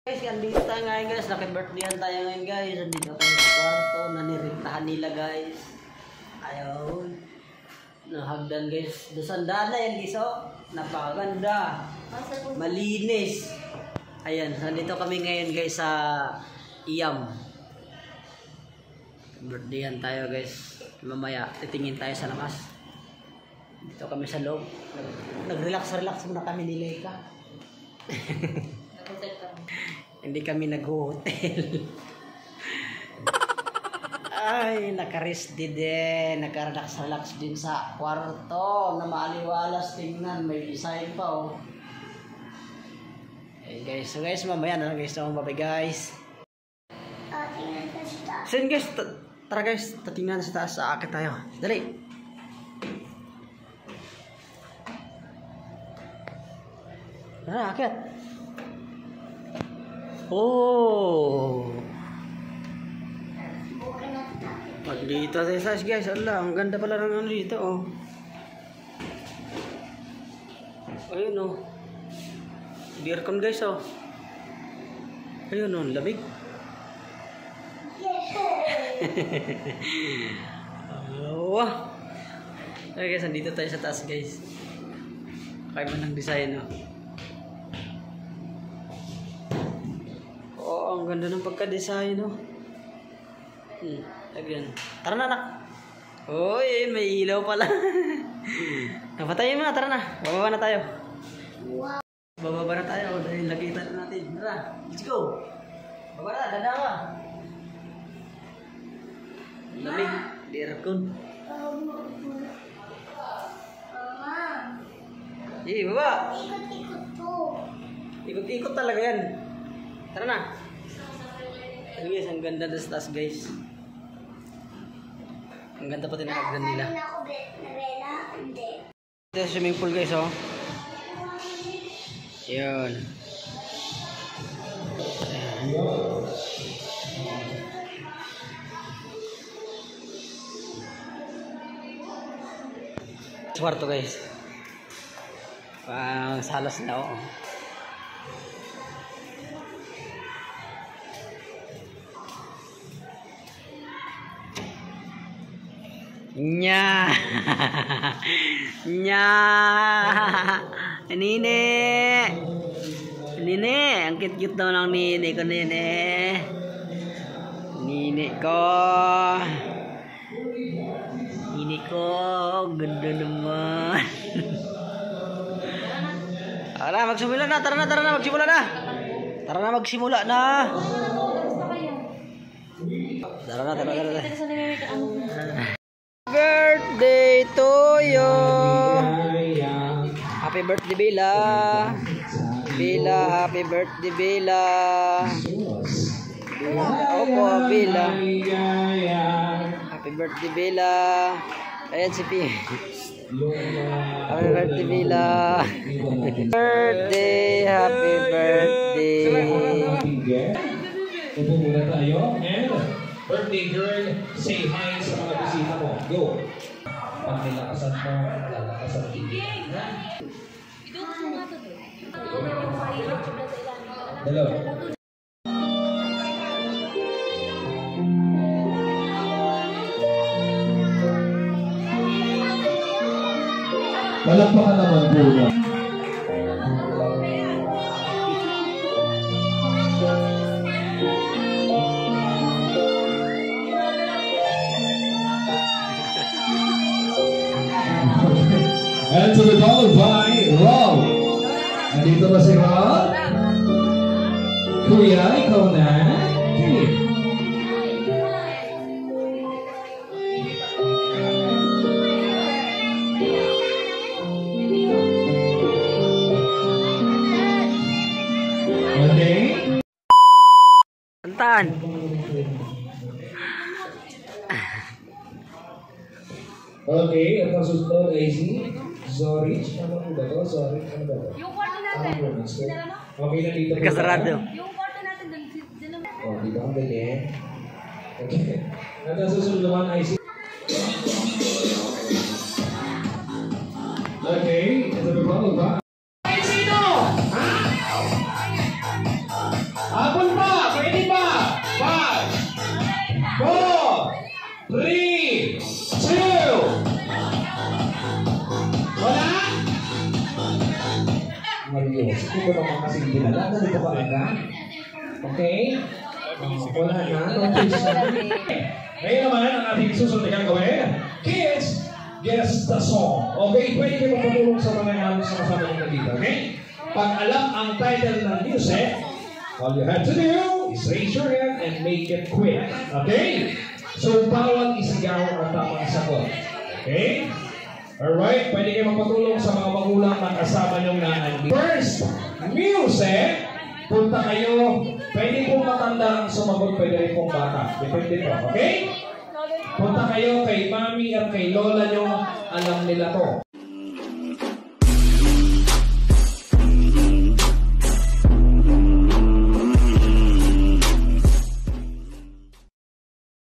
Guys, andito tayo ngayon guys, naki-birthdayan tayo ngayon guys. Andito tayo sa kwarto, nanirintahan nila guys. Ayun. Nahagdan guys. Dusandaan na yan guys, oh. Napakaganda. Malinis. Ayan, nandito kami ngayon guys sa Iyam. Birthdayan tayo guys. Mamaya, titingin tayo sa labas. Dito kami sa loob. Nag-relax muna kami ni Leica. Hindi kami nag-hotel. Ay, nakarest din. Nakarelax din sa kwarto na maaliwalas tingnan. May design pa, oh. Hey guys, so guys, mamaya na lang guys. Bye guys. Saan guys? Tara guys, tatingnan sa taas. Sa akit tayo. Dali. Tara, akit. Oh. Pag dito sa size guys, ala, ang ganda pala ng ano dito, oh. Ayun, oh. Aircon guys, oh. Ayun, oh, lamig. Wah. Okay guys, andito tayo sa taas guys. Kaya man ang design, oh. Oh, ang ganda ng pagka-design, no? Again. Tara na, anak. Oh, yun, may ilaw pala. Napatayin mo na, tara na. Bababa na tayo. Wow. Bababa na tayo dahil nakita na natin. Tara, let's go. Bababa na, dadawa. Lamig, di aircon. Iya, baba. Ikot-ikot to. Ikot-ikot talaga yan. Tara na. Ayun guys, ang ganda na sa taas guys. Ang ganda pati ng agdan nila. Ito yung swimming pool guys, oh. Yun. Kwarto guys. Salas na, oh. Nya. Nya. Nini. Nini, ang cute-cute daw ng nini ko, nini. Nini ko. Nini ko, ganda naman. Tara, magsimula na, tara na, magsimula na. Tara na, magsimula na. Tara na. Birthday to you. Happy birthday, Bella. Bella, happy birthday, Bella. Opo, Bella. Happy birthday, Bella. Ayan si P. Happy birthday, Bella. Birthday, happy birthday. Upo muna tayo. And birthday girl, say hi sa mga bisita mo. Go! Pag nilakasan mo, lalakasan hindi. Dalawa. Palakpakan naman po na. And to the dollar by Rob. Nandito ba si Rob? Kuya, ikaw na. Kim. Okay. Kantaan. Okay, at ang susunod, Lazy. Sorry, ano po ba ito? Sorry, ano ba ito? Yung kwarto natin. Okay, nandito po. Kasarado. Yung kwarto natin, dun naman. Oh, dito ang ganyan. Okay. At ang susunod naman ay si... Okay, ito ba ba? Ay, sino? Ha? ko naman kasi dinala. Ganito ka agad. Okay? Wala na. No kids na. Ngayon naman, ang ating susunod na gagawin. Kids, guess the song. Okay? Pwede kayo magpatulong sa mga halos na kasama nyo dito. Okay? Pag alam ang title ng music, all you have to do is raise your hand and make it quick. Okay? So, bawal isigaw ang tamang sagot. Okay? Alright? Pwede kayo magpatulong sa mga magulang na kasama nyo na nandito. First, music. Punta kayo. Pwede pong matanda ang sumagot, pwede rin pong bata. Depende po. Okay? Punta kayo kay mami at kay lola nyo. Alam nila to.